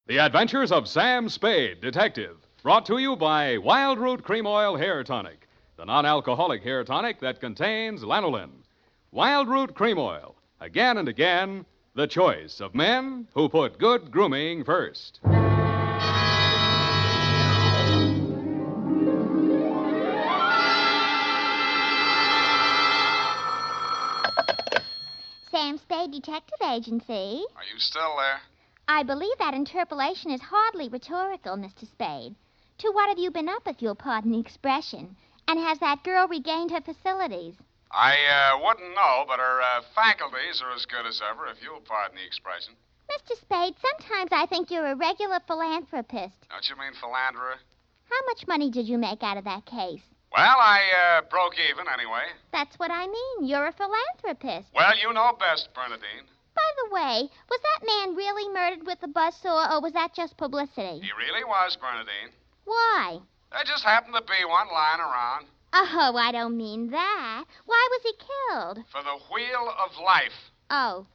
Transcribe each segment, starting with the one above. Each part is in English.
The Adventures of Sam Spade, Detective, brought to you by Wild Root Cream Oil Hair Tonic, the non-alcoholic hair tonic that contains lanolin. Wild Root Cream Oil, again and again, the choice of men who put good grooming first. Sam Spade Detective Agency. Are you still there? I believe that interpolation is hardly rhetorical, Mr. Spade. To what have you been up, if you'll pardon the expression? And has that girl regained her facilities? I wouldn't know, but her faculties are as good as ever, if you'll pardon the expression. Mr. Spade, sometimes I think you're a regular philanthropist. Don't you mean philanderer? How much money did you make out of that case? Well, I broke even anyway. That's what I mean. You're a philanthropist. Well, you know best, Bernadine. By the way, was that man really murdered with the buzzsaw, or was that just publicity? He really was, Bernadine. Why? There just happened to be one lying around. Oh, I don't mean that. Why was he killed? For the wheel of life. Oh,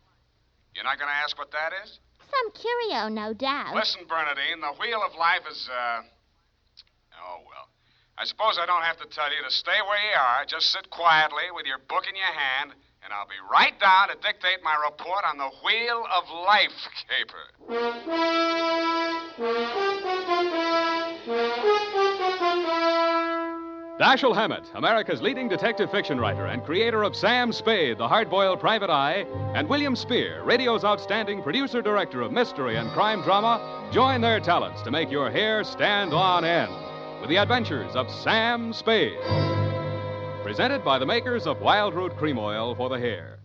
You're not going to ask what that is? some curio, no doubt. Listen, Bernadine, the wheel of life is, Oh, well. I suppose I don't have to tell you to stay where you are. Just sit quietly with your book in your hand, and I'll be right down to dictate my report on the wheel of life caper. Dashiell Hammett, America's leading detective fiction writer and creator of Sam Spade, the hard-boiled private eye, and William Spear, radio's outstanding producer-director of mystery and crime drama, join their talents to make your hair stand on end with the adventures of Sam Spade. Presented by the makers of Wild Root Cream Oil for the hair.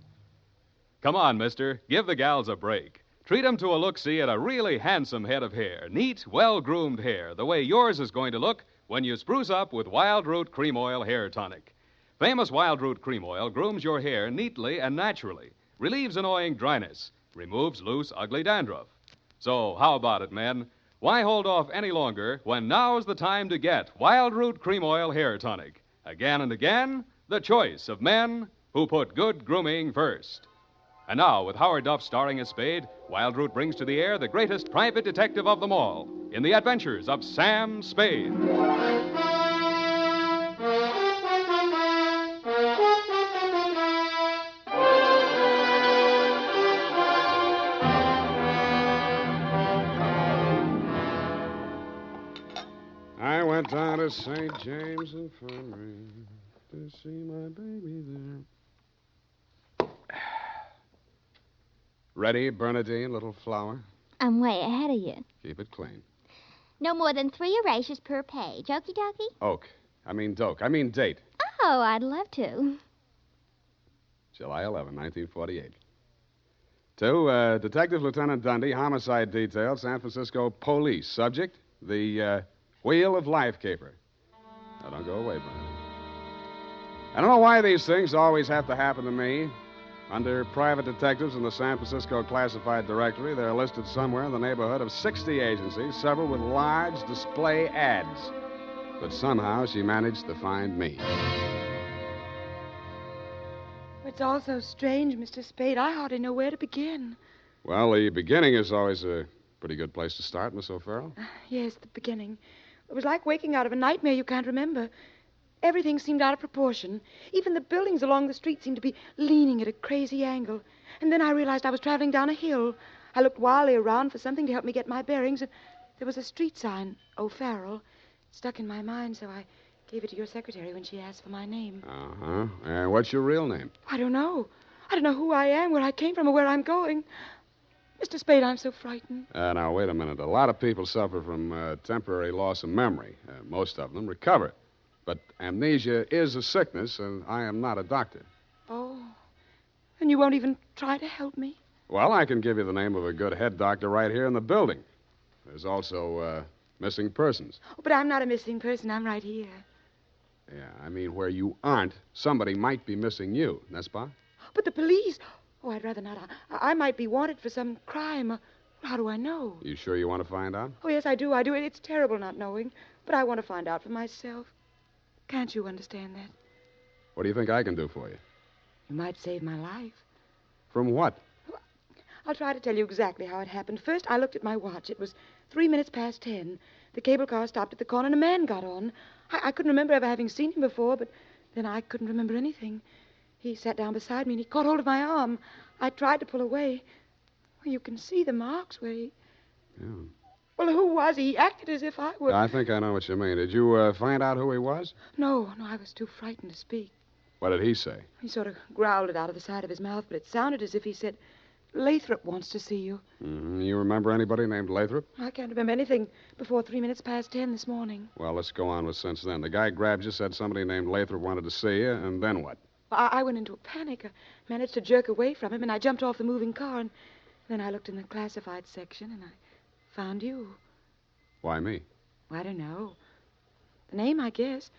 Come on, mister, give the gals a break. Treat 'em to a look-see at a really handsome head of hair. Neat, well-groomed hair, the way yours is going to look when you spruce up with Wild Root Cream Oil Hair Tonic. Famous Wild Root Cream Oil grooms your hair neatly and naturally, relieves annoying dryness, removes loose, ugly dandruff. So, how about it, men? Why hold off any longer when now's the time to get Wild Root Cream Oil Hair Tonic? Again and again, the choice of men who put good grooming first. And now, with Howard Duff starring as Spade, Wild Root brings to the air the greatest private detective of them all in the adventures of Sam Spade. I went down to St. James Infirmary to see my baby there. Ready, Bernadine, little flower? I'm way ahead of you. Keep it clean. No more than 3 erasures per page. Okie dokie? Doke. I mean date. Oh, I'd love to. July 11, 1948. To Detective Lieutenant Dundee, Homicide Detail, San Francisco Police. Subject, the Wheel of Life caper. Now, don't go away, Bernadine. I don't know why these things always have to happen to me. Under private detectives in the San Francisco Classified Directory, they're listed somewhere in the neighborhood of 60 agencies, several with large display ads. But somehow she managed to find me. It's all so strange, Mr. Spade. I hardly know where to begin. Well, the beginning is always a pretty good place to start, Miss O'Farrell. Yes, the beginning. It was like waking out of a nightmare you can't remember. Everything seemed out of proportion. Even the buildings along the street seemed to be leaning at a crazy angle. And then I realized I was traveling down a hill. I looked wildly around for something to help me get my bearings, and there was a street sign, O'Farrell. It stuck in my mind, so I gave it to your secretary when she asked for my name. Uh-huh. What's your real name? I don't know. I don't know who I am, where I came from, or where I'm going. Mr. Spade, I'm so frightened. Now, wait a minute. A lot of people suffer from temporary loss of memory. Most of them recover. But amnesia is a sickness, and I am not a doctor. Oh, and you won't even try to help me? Well, I can give you the name of a good head doctor right here in the building. There's also missing persons. Oh, but I'm not a missing person. I'm right here. Yeah, I mean, where you aren't, somebody might be missing you, n'est-ce pas? But the police... Oh, I'd rather not. I might be wanted for some crime. How do I know? You sure you want to find out? Oh, yes, I do. It's terrible not knowing. But I want to find out for myself. Can't you understand that? What do you think I can do for you? You might save my life. From what? I'll try to tell you exactly how it happened. First, I looked at my watch. It was 3 minutes past 10. The cable car stopped at the corner and a man got on. I couldn't remember ever having seen him before, but then I couldn't remember anything. He sat down beside me and he caught hold of my arm. I tried to pull away. Well, you can see the marks where he... Yeah. Well, who was he? He acted as if I were... I think I know what you mean. Did you find out who he was? No, I was too frightened to speak. What did he say? He sort of growled it out of the side of his mouth, but it sounded as if he said, Lathrop wants to see you. Mm-hmm. You remember anybody named Lathrop? I can't remember anything before 3 minutes past 10 this morning. Well, let's go on with since then. The guy grabbed you, said somebody named Lathrop wanted to see you, and then what? I went into a panic. I managed to jerk away from him, and I jumped off the moving car, and then I looked in the classified section, and I found you. Why me? I don't know. The name, I guess.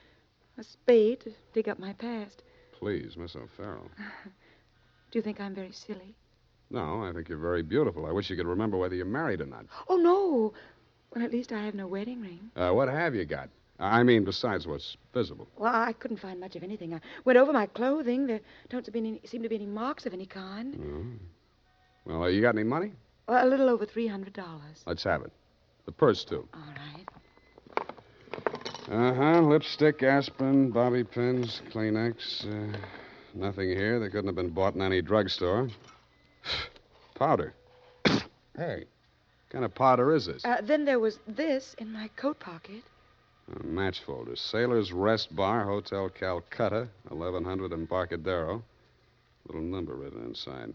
A Spade to dig up my past. Please, Miss O'Farrell. Do you think I'm very silly? No, I think you're very beautiful. I wish you could remember whether you're married or not. Oh, no. Well, at least I have no wedding ring. What have you got? I mean, besides what's visible. Well, I couldn't find much of anything. I went over my clothing. There don't seem to be any marks of any kind. Oh. Well, you got any money? Well, a little over $300. Let's have it. The purse, too. All right. Uh-huh. Lipstick, aspirin, bobby pins, Kleenex. Nothing here. They couldn't have been bought in any drugstore. Powder. Hey, what kind of powder is this? Then there was this in my coat pocket. Match folder. Sailor's Rest Bar, Hotel Calcutta, 1100 Embarcadero. Little number written inside.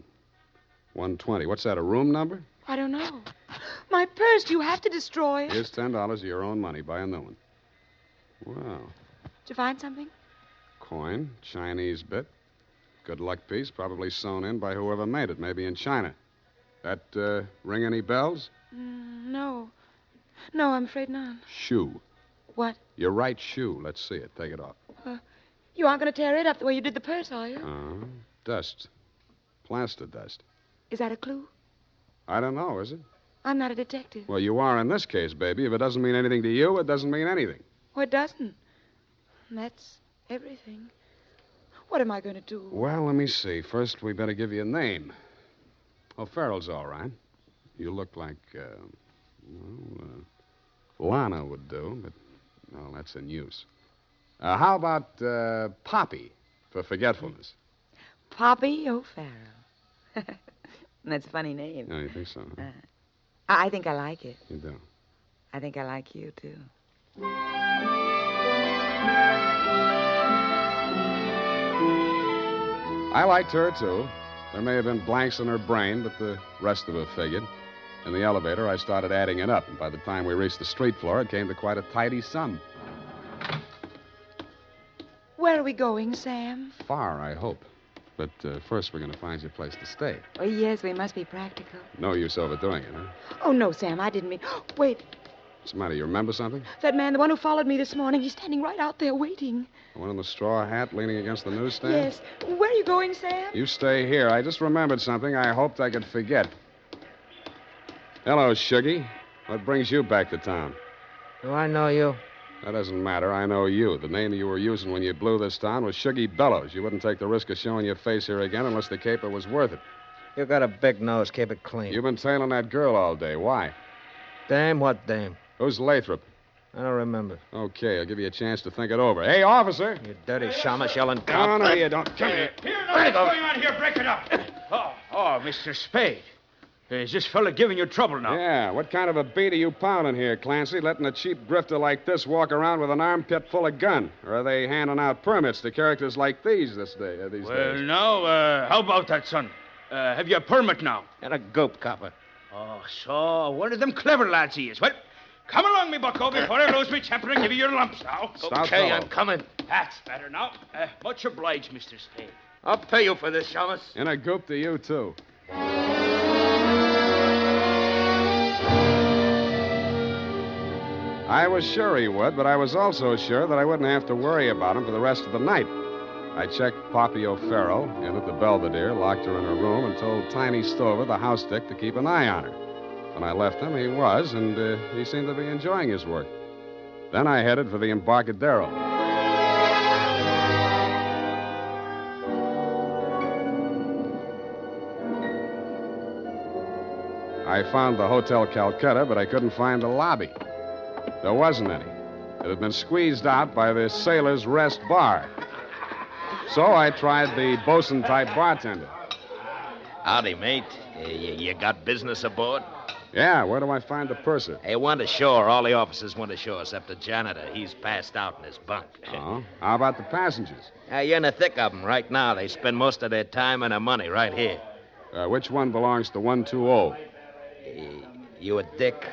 120. What's that, a room number? I don't know. My purse, you have to destroy it. Here's $10 of your own money. Buy a new one. Wow. Did you find something? Coin, Chinese bit. Good luck piece, probably sewn in by whoever made it, maybe in China. That ring any bells? No. No, I'm afraid not. Shoe. What? Your right shoe. Let's see it. Take it off. You aren't going to tear it up the way you did the purse, are you? Dust. Plaster dust. Is that a clue? I don't know, is it? I'm not a detective. Well, you are in this case, baby. If it doesn't mean anything to you, it doesn't mean anything. Oh, it doesn't. That's everything. What am I going to do? Well, let me see. First, we better give you a name. Oh, Farrell's all right. You look like, Lana would do, but, no, that's in use. How about Poppy for forgetfulness? Poppy O'Farrell. That's a funny name. Oh, you think so? Huh? I think I like it. You do? I think I like you, too. I liked her, too. There may have been blanks in her brain, but the rest of it figured. In the elevator, I started adding it up, and by the time we reached the street floor, it came to quite a tidy sum. Where are we going, Sam? Far, I hope. But first, we're going to find you a place to stay. Oh, yes, we must be practical. No use overdoing it, huh? Oh, no, Sam, I didn't mean... Wait, What's the matter? You remember something? that man, the one who followed me this morning, he's standing right out there waiting. The one in the straw hat leaning against the newsstand? Yes. Where are you going, Sam? You stay here. I just remembered something I hoped I could forget. Hello, Shuggy. What brings you back to town? Do I know you? That doesn't matter. I know you. The name you were using when you blew this town was Shuggy Bellows. You wouldn't take the risk of showing your face here again unless the caper was worth it. You got a big nose. Keep it clean. You've been tailing that girl all day. Why? Dame? What dame? Who's Lathrop? I don't remember. Okay, I'll give you a chance to think it over. Hey, officer! You dirty shamus yelling No, cop. no, you don't. Come here. Here, now, what's going on here? Break it up. Oh, Mr. Spade. Is this fella giving you trouble now? Yeah, what kind of a beat are you pounding here, Clancy? Letting a cheap grifter like this walk around with an armpit full of gun? Or are they handing out permits to characters like these these Well, days? now, how about that, son? Have you a permit now? And a goop copper. Oh, so one of them clever lads he is. Well, come along, me bucko, before I lose me temper and give you your lumps now. Stout Okay, fellow. I'm coming. That's better now. Much obliged, Mr. Spade. I'll pay you for this, shamus. And a goop to you, too. I was sure he would, but I was also sure that I wouldn't have to worry about him for the rest of the night. I checked Poppy O'Farrell in at the Belvedere, locked her in her room, and told Tiny Stover, the house dick, to keep an eye on her. When I left him, he was, and he seemed to be enjoying his work. Then I headed for the Embarcadero. I found the Hotel Calcutta, but I couldn't find the lobby. There wasn't any. It had been squeezed out by the Sailor's Rest Bar. So I tried the bosun-type bartender. Howdy, mate. You got business aboard? Yeah, where do I find the purser? Hey, went ashore. All the officers went ashore except the janitor. He's passed out in his bunk. Oh? How about the passengers? You're in the thick of them right now. They spend most of their time and their money right here. Which one belongs to 120? You a dick?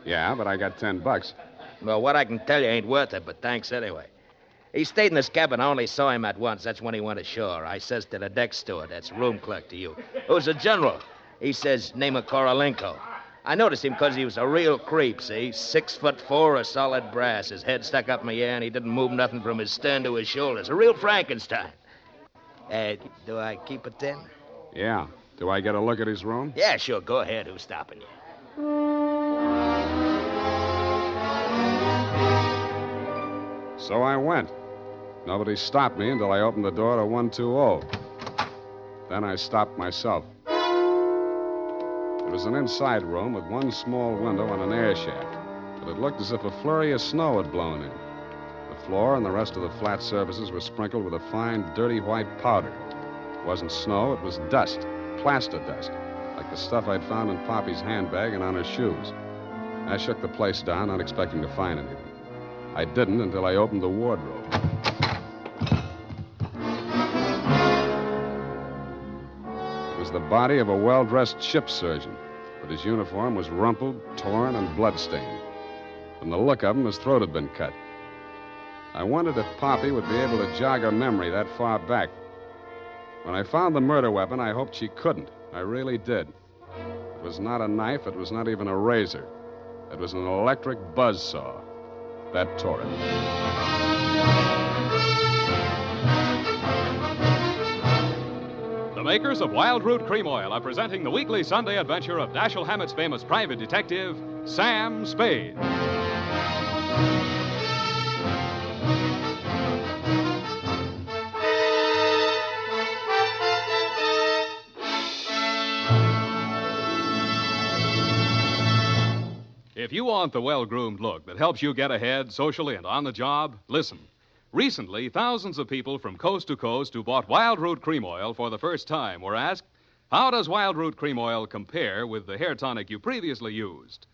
Yeah, but I got $10. Well, what I can tell you ain't worth it, but thanks anyway. He stayed in this cabin. I only saw him at once. That's when he went ashore. I says to the deck steward, that's room clerk to you, who's a general. He says, name of Korolenko. I noticed him because he was a real creep, see? 6'4", a solid brass. His head stuck up in the air, and he didn't move nothing from his stern to his shoulders. A real Frankenstein. Do I keep it then? Yeah. Do I get a look at his room? Yeah, sure. Go ahead. Who's stopping you? So I went. Nobody stopped me until I opened the door to 120. Then I stopped myself. It was an inside room with one small window and an air shaft, but it looked as if a flurry of snow had blown in. The floor and the rest of the flat surfaces were sprinkled with a fine, dirty white powder. It wasn't snow, it was dust, plaster dust, like the stuff I'd found in Poppy's handbag and on her shoes. I shook the place down, not expecting to find anything. I didn't until I opened the wardrobe. It was the body of a well-dressed ship surgeon, but his uniform was rumpled, torn, and bloodstained. From the look of him, his throat had been cut. I wondered if Poppy would be able to jog her memory that far back. When I found the murder weapon, I hoped she couldn't. I really did. It was not a knife. It was not even a razor. It was an electric buzzsaw. That tore it. The makers of Wild Root Cream Oil are presenting the weekly Sunday adventure of Dashiell Hammett's famous private detective, Sam Spade. If you want the well-groomed look that helps you get ahead socially and on the job, listen. Recently, thousands of people from coast to coast who bought Wild Root Cream Oil for the first time were asked, how does Wild Root Cream Oil compare with the hair tonic you previously used?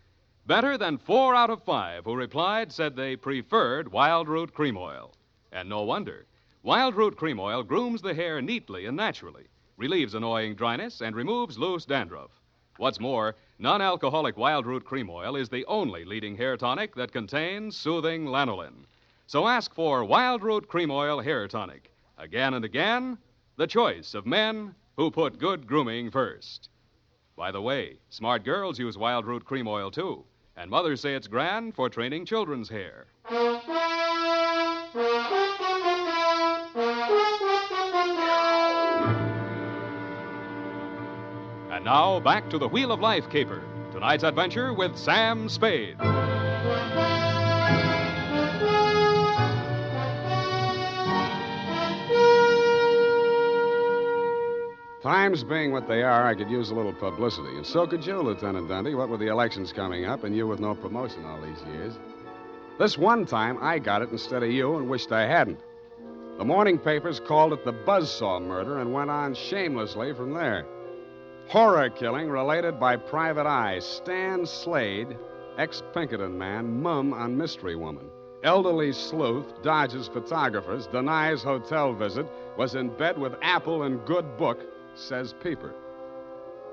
Better than 4 out of 5 who replied said they preferred Wild Root Cream Oil. And no wonder. Wild Root Cream Oil grooms the hair neatly and naturally, relieves annoying dryness, and removes loose dandruff. What's more, non-alcoholic Wild Root Cream Oil is the only leading hair tonic that contains soothing lanolin. So ask for Wild Root Cream Oil Hair Tonic. Again and again, the choice of men who put good grooming first. By the way, smart girls use Wild Root Cream Oil, too. And mothers say it's grand for training children's hair. And now, back to the Wheel of Life caper. Tonight's adventure with Sam Spade. Times being what they are, I could use a little publicity. And so could you, Lieutenant Dundee, what with the elections coming up and you with no promotion all these years. This one time, I got it instead of you and wished I hadn't. The morning papers called it the Buzzsaw murder and went on shamelessly from there. Horror killing related by Private Eye. Stan Slade, ex-Pinkerton man, mum on mystery woman. Elderly sleuth, dodges photographers, denies hotel visit, was in bed with Apple and good book, says Peeper.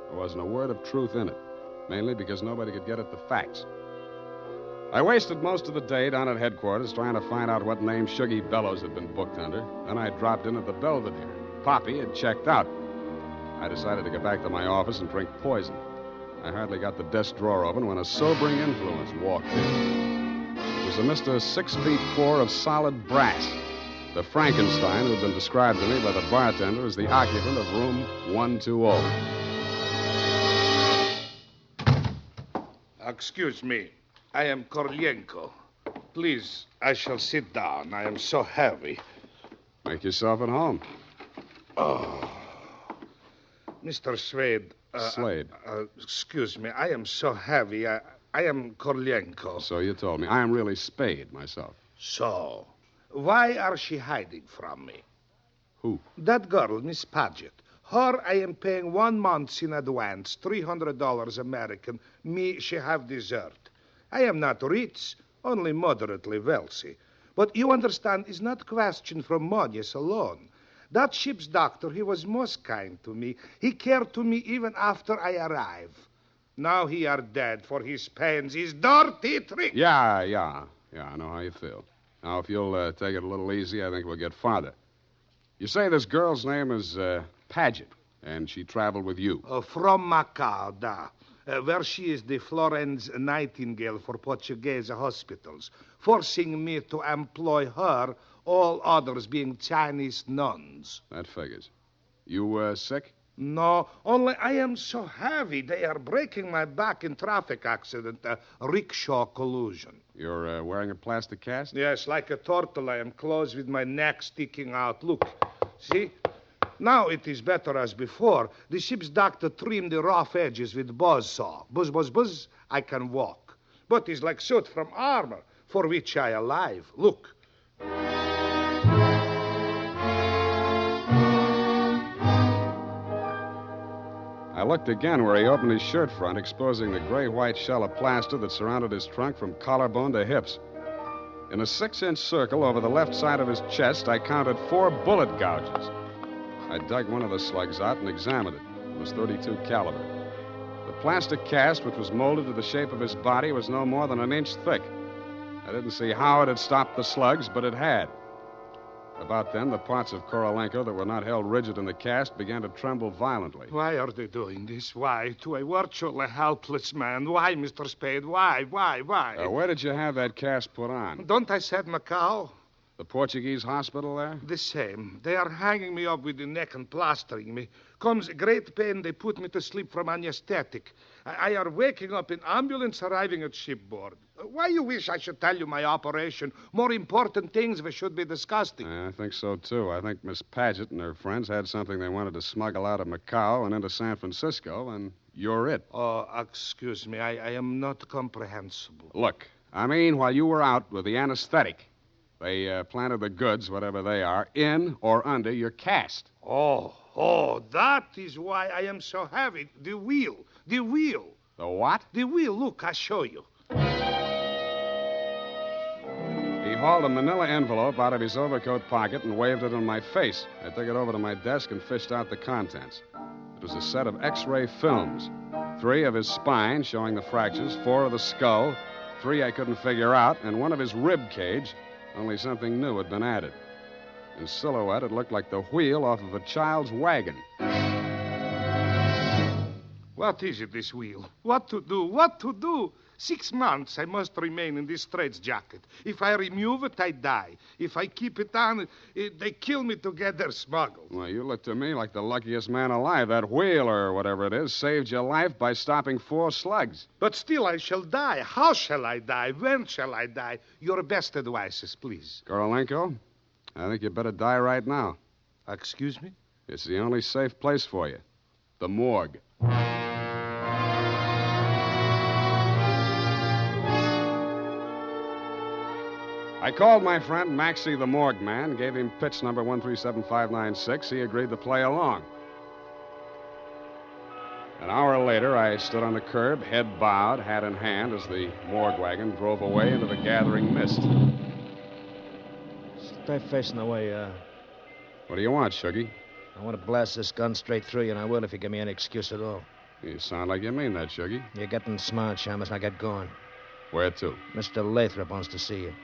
There wasn't a word of truth in it, mainly because nobody could get at the facts. I wasted most of the day down at headquarters trying to find out what name Shuggy Bellows had been booked under. Then I dropped in at the Belvedere. Poppy had checked out. I decided to go back to my office and drink poison. I hardly got the desk drawer open when a sobering influence walked in. It was a Mr. 6'4" of solid brass. The Frankenstein who had been described to me by the bartender as the occupant of room 120. Excuse me. I am Korolenko. Please, I shall sit down. I am so heavy. Make yourself at home. Oh. Mr. Spade, Slade. Excuse me. I am so heavy. I am Korlienko. So you told me. I am really Spade, myself. So, why are she hiding from me? Who? That girl, Miss Paget. Her, I am paying 1 month in advance, $300 American. Me, she have dessert. I am not rich, only moderately wealthy. But you understand, it's not question from money alone. That ship's doctor, he was most kind to me. He cared to me even after I arrive. Now he are dead for his pains, his dirty trick. Yeah, I know how you feel. Now, if you'll take it a little easy, I think we'll get farther. You say this girl's name is Paget, and she traveled with you. From Macau, where she is the Florence Nightingale for Portuguese hospitals, forcing me to employ her, all others being Chinese nuns. That figures. You sick? No, only I am so heavy. They are breaking my back in traffic accident, rickshaw collusion. You're wearing a plastic cast? Yes, like a turtle, I am closed with my neck sticking out. Look, see? Now it is better as before. The ship's doctor trimmed the rough edges with buzzsaw. Buzz, buzz, buzz, I can walk. But it's like suit from armor, for which I alive. Look. I looked again where he opened his shirt front, exposing the gray-white shell of plaster that surrounded his trunk from collarbone to hips. In a 6-inch circle over the left side of his chest, I counted 4 bullet gouges. I dug one of the slugs out and examined it. It was .32 caliber. The plastic cast, which was molded to the shape of his body, was no more than 1 inch thick. I didn't see how it had stopped the slugs, but it had. About then, the parts of Korolenko that were not held rigid in the cast began to tremble violently. Why are they doing this? Why? To a virtually helpless man. Why, Mr. Spade? Why? Where did you have that cast put on? Don't I said Macau? The Portuguese hospital there? The same. They are hanging me up with the neck and plastering me. Comes great pain, they put me to sleep from anesthetic. I are waking up in ambulance arriving at shipboard. Why you wish I should tell you my operation? More important things we should be discussing. I think so, too. I think Miss Paget and her friends had something they wanted to smuggle out of Macau and into San Francisco, and you're it. Oh, excuse me. I am not comprehensible. Look, I mean, while you were out with the anesthetic, they planted the goods, whatever they are, in or under your cast. Oh, that is why I am so heavy. The wheel. The what? The wheel. Look, I show you. He hauled a manila envelope out of his overcoat pocket and waved it in my face. I took it over to my desk and fished out the contents. It was a set of X-ray films. 3 of his spine, showing the fractures, 4 of the skull, 3 I couldn't figure out, and 1 of his rib cage, only something new had been added. In silhouette, it looked like the wheel off of a child's wagon. What is it, this wheel? What to do? 6 months I must remain in this straitjacket. If I remove it, I die. If I keep it on, they kill me to get their smuggled. Well, you look to me like the luckiest man alive. That wheel, or whatever it is, saved your life by stopping 4 slugs. But still I shall die. How shall I die? When shall I die? Your best advices, please. Korolenko, I think you better die right now. Excuse me? It's the only safe place for you. The morgue. I called my friend Maxie the morgue man, gave him pitch number 137596. He agreed to play along. An hour later, I stood on the curb, head bowed, hat in hand, as the morgue wagon drove away into the gathering mist. Stay facing the way, What do you want, Shuggy? I want to blast this gun straight through you, and I will if you give me any excuse at all. You sound like you mean that, Shuggy. You're getting smart, Shamus. Now get going. Where to? Mr. Lathrop wants to see you.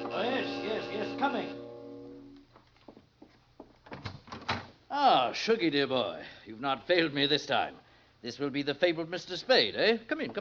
Oh, yes, coming. Ah, Shuggy, dear boy, you've not failed me this time. This will be the fabled Mr. Spade, eh? Come in.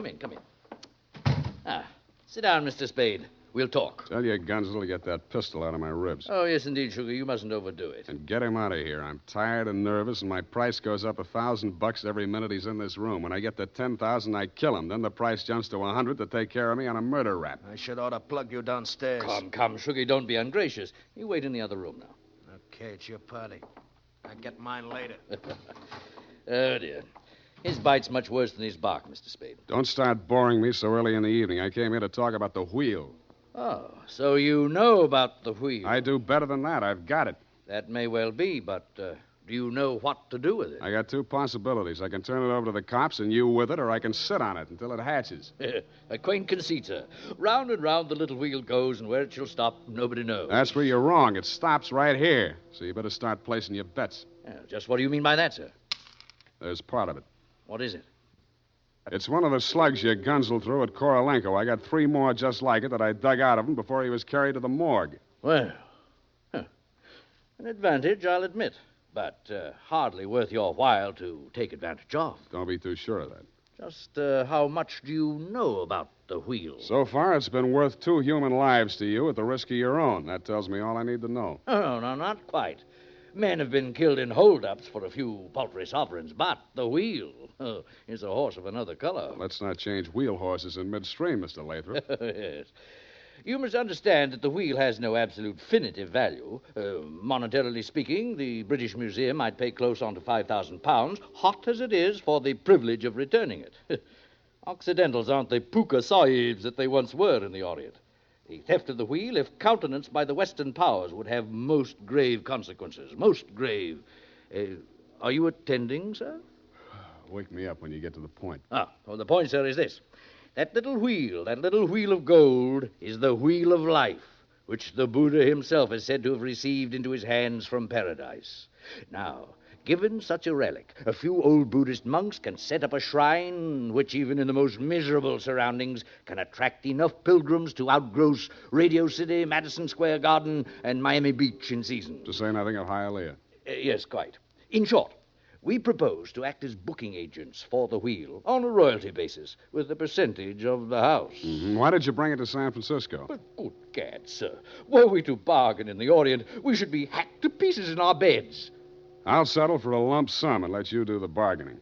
Ah, sit down, Mr. Spade. We'll talk. Tell your Gunzel to get that pistol out of my ribs. Oh, yes, indeed, Sugar. You mustn't overdo it. And get him out of here. I'm tired and nervous, and my price goes up $1,000 every minute he's in this room. When I get to 10,000, I kill him. Then the price jumps to 100 to take care of me on a murder rap. I should ought to plug you downstairs. Come, Sugar. Don't be ungracious. You wait in the other room now. Okay, it's your party. I get mine later. Oh, dear. His bite's much worse than his bark, Mr. Spade. Don't start boring me so early in the evening. I came here to talk about the wheel. Oh, so you know about the wheel. I do better than that. I've got it. That may well be, but do you know what to do with it? I got two possibilities. I can turn it over to the cops and you with it, or I can sit on it until it hatches. A quaint conceit, sir. Round and round the little wheel goes, and where it shall stop, nobody knows. That's where you're wrong. It stops right here. So you better start placing your bets. Just what do you mean by that, sir? There's part of it. What is it? It's one of the slugs your Gunzel threw at Korolenko. I got 3 more just like it that I dug out of him before he was carried to the morgue. Well, an advantage, I'll admit, but hardly worth your while to take advantage of. Don't be too sure of that. Just how much do you know about the wheel? So far, it's been worth 2 human lives to you at the risk of your own. That tells me all I need to know. Oh, no, not quite. Men have been killed in hold-ups for a few paltry sovereigns, but the wheel is a horse of another color. Let's not change wheel horses in midstream, Mr. Lathrop. Yes. You must understand that the wheel has no absolute finitive value. Monetarily speaking, the British Museum might pay close on to £5,000, hot as it is, for the privilege of returning it. Occidentals aren't the puka sahibs that they once were in the Orient. The theft of the wheel, if countenanced by the Western powers, would have most grave consequences. Most grave. Are you attending, sir? Wake me up when you get to the point. Well, the point, sir, is this. That little wheel of gold, is the wheel of life, which the Buddha himself is said to have received into his hands from paradise. Now, given such a relic, a few old Buddhist monks can set up a shrine which, even in the most miserable surroundings, can attract enough pilgrims to outgross Radio City, Madison Square Garden, and Miami Beach in season. To say nothing of Hialeah. Yes, quite. In short, we propose to act as booking agents for the wheel on a royalty basis with a percentage of the house. Mm-hmm. Why did you bring it to San Francisco? But good gad, sir. Were we to bargain in the Orient, we should be hacked to pieces in our beds. I'll settle for a lump sum and let you do the bargaining.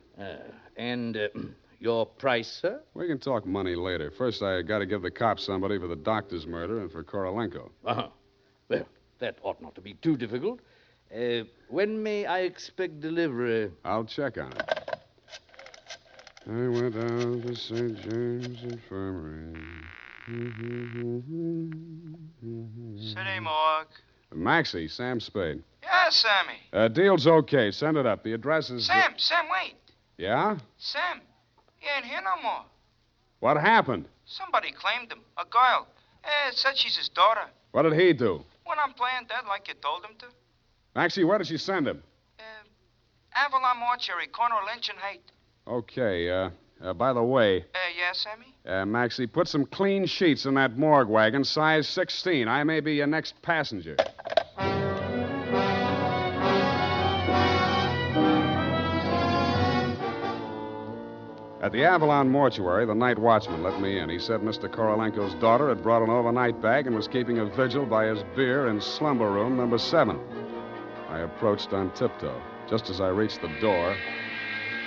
And your price, sir? We can talk money later. First, I got to give the cops somebody for the doctor's murder and for Korolenko. Uh-huh. Well, that ought not to be too difficult. When may I expect delivery? I'll check on it. I went down to St. James Infirmary. City morgue. Maxie, Sam Spade. Yeah, Sammy. Deal's okay. Send it up. The address is... Sam, wait. Yeah? Sam, he ain't here no more. What happened? Somebody claimed him. A girl. Said she's his daughter. What did he do? Went on playing dead like you told him to. Maxie, where did she send him? Avalon Mortuary, corner of Lynch and Haight. Okay, by the way... Yeah, Sammy? Maxie, put some clean sheets in that morgue wagon, size 16. I may be your next passenger. At the Avalon Mortuary, the night watchman let me in. He said Mr. Korolenko's daughter had brought an overnight bag and was keeping a vigil by his bier in slumber room number 7. I approached on tiptoe. Just as I reached the door,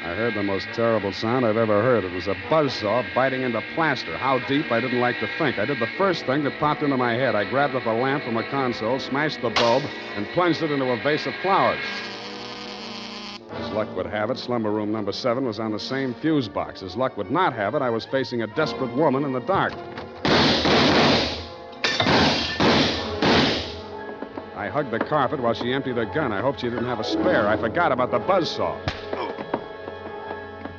I heard the most terrible sound I've ever heard. It was a buzzsaw biting into plaster. How deep, I didn't like to think. I did the first thing that popped into my head. I grabbed up a lamp from a console, smashed the bulb, and plunged it into a vase of flowers. As luck would have it, slumber room number 7 was on the same fuse box. As luck would not have it, I was facing a desperate woman in the dark. I hugged the carpet while she emptied her gun. I hoped she didn't have a spare. I forgot about the buzzsaw.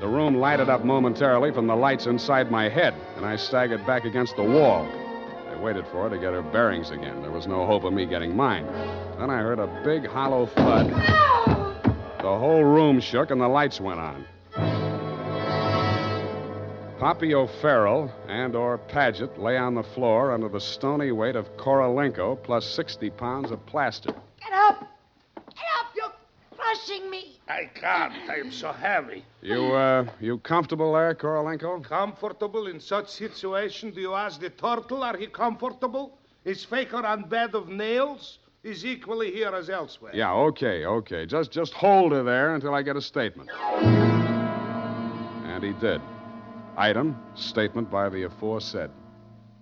The room lighted up momentarily from the lights inside my head, and I staggered back against the wall. I waited for her to get her bearings again. There was no hope of me getting mine. Then I heard a big, hollow thud. The whole room shook, and the lights went on. Poppy O'Farrell and/or Paget lay on the floor under the stony weight of Korolenko plus 60 pounds of plaster. Get up! Get up! You're crushing me. I can't. I am so heavy. You comfortable there, Korolenko? Comfortable in such situation? Do you ask the turtle, are he comfortable? Is Faker on bed of nails? He's equally here as elsewhere. Yeah, okay. Just hold her there until I get a statement. And he did. Item, statement by the aforesaid.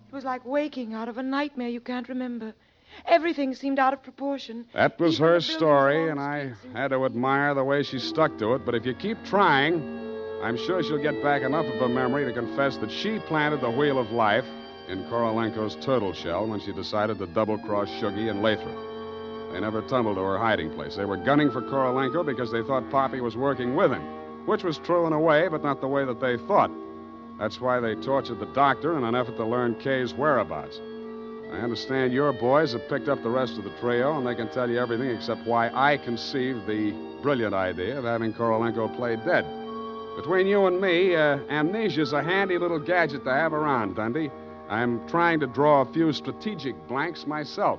It was like waking out of a nightmare you can't remember. Everything seemed out of proportion. That was Even her the buildings story, along and the I streets had to admire the way she stuck to it. But if you keep trying, I'm sure she'll get back enough of her memory to confess that she planted the wheel of life in Korolenko's turtle shell when she decided to double-cross Shuggy and Lathrop. They never tumbled to her hiding place. They were gunning for Korolenko because they thought Poppy was working with him, which was true in a way, but not the way that they thought. That's why they tortured the doctor in an effort to learn Kay's whereabouts. I understand your boys have picked up the rest of the trio, and they can tell you everything except why I conceived the brilliant idea of having Korolenko play dead. Between you and me, amnesia's a handy little gadget to have around, Dundee. I'm trying to draw a few strategic blanks myself.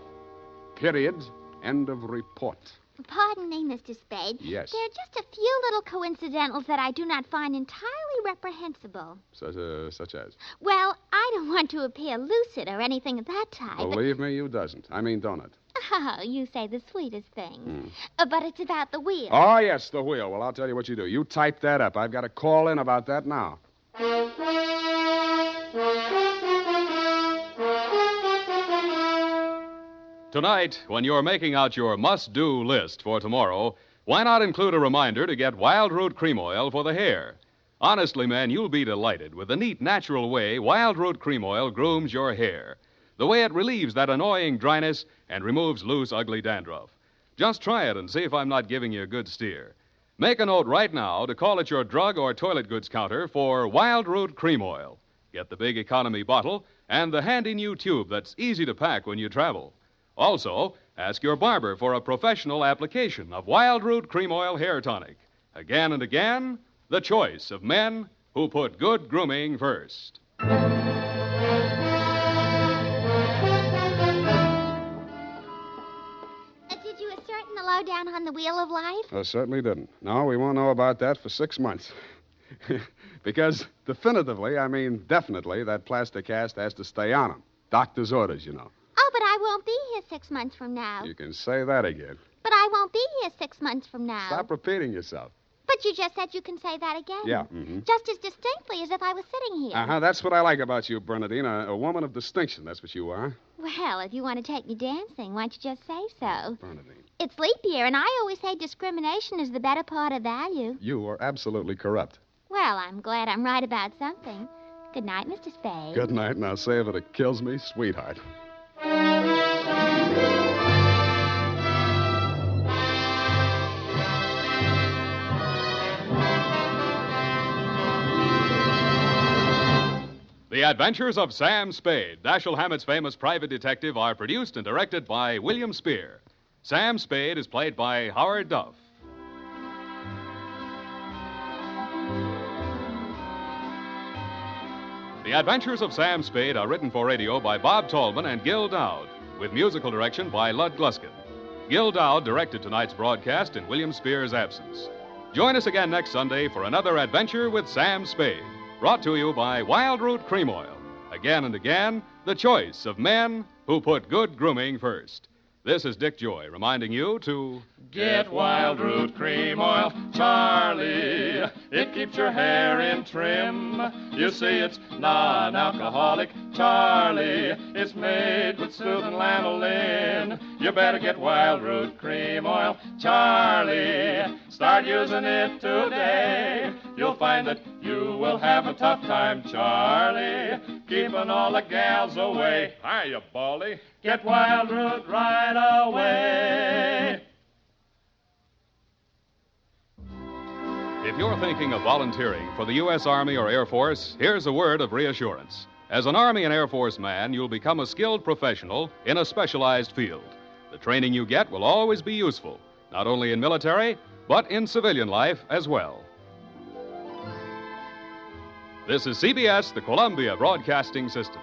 Period. End of report. Pardon me, Mr. Spade. Yes. There are just a few little coincidentals that I do not find entirely reprehensible. Such as? Well, I don't want to appear lucid or anything of that type. Believe me, you doesn't. I mean, don't it? Oh, you say the sweetest things. But it's about the wheel. Oh, yes, the wheel. Well, I'll tell you what you do. You type that up. I've got a call in about that now. Tonight, when you're making out your must-do list for tomorrow, why not include a reminder to get Wild Root Cream Oil for the hair? Honestly, men, you'll be delighted with the neat, natural way Wild Root Cream Oil grooms your hair. The way it relieves that annoying dryness and removes loose, ugly dandruff. Just try it and see if I'm not giving you a good steer. Make a note right now to call at your drug or toilet goods counter for Wild Root Cream Oil. Get the big economy bottle and the handy new tube that's easy to pack when you travel. Also, ask your barber for a professional application of Wild Root Cream Oil Hair Tonic. Again and again, the choice of men who put good grooming first. Did you ascertain the lowdown on the Wheel of Life? I certainly didn't. No, we won't know about that for 6 months. Because definitively, I mean definitely, that plaster cast has to stay on him. Doctor's orders, you know. Oh, but I won't be here 6 months from now. You can say that again. But I won't be here 6 months from now. Stop repeating yourself. But you just said you can say that again. Yeah. Just as distinctly as if I was sitting here. Uh-huh. That's what I like about you, Bernadine. A woman of distinction. That's what you are. Well, if you want to take me dancing, why don't you just say so? Bernadine. It's leap year, and I always say discrimination is the better part of value. You are absolutely corrupt. Well, I'm glad I'm right about something. Good night, Mr. Spade. Good night, and I'll say if it kills me, sweetheart. The Adventures of Sam Spade, Dashiell Hammett's famous private detective, are produced and directed by William Spear. Sam Spade is played by Howard Duff. The Adventures of Sam Spade are written for radio by Bob Tallman and Gil Dowd, with musical direction by Lud Gluskin. Gil Dowd directed tonight's broadcast in William Spear's absence. Join us again next Sunday for another adventure with Sam Spade, brought to you by Wild Root Cream Oil. Again and again, the choice of men who put good grooming first. This is Dick Joy reminding you to get Wild Root Cream Oil, Charlie. It keeps your hair in trim. You see, it's non-alcoholic, Charlie. It's made with soothing lanolin. You better get Wild Root Cream Oil, Charlie. Start using it today. You'll find that you will have a tough time, Charlie, keeping all the gals away. Hiya, Baldy. Get Wild Root right away. If you're thinking of volunteering for the U.S. Army or Air Force, here's a word of reassurance. As an Army and Air Force man, you'll become a skilled professional in a specialized field. The training you get will always be useful, not only in military, but in civilian life as well. This is CBS, the Columbia Broadcasting System.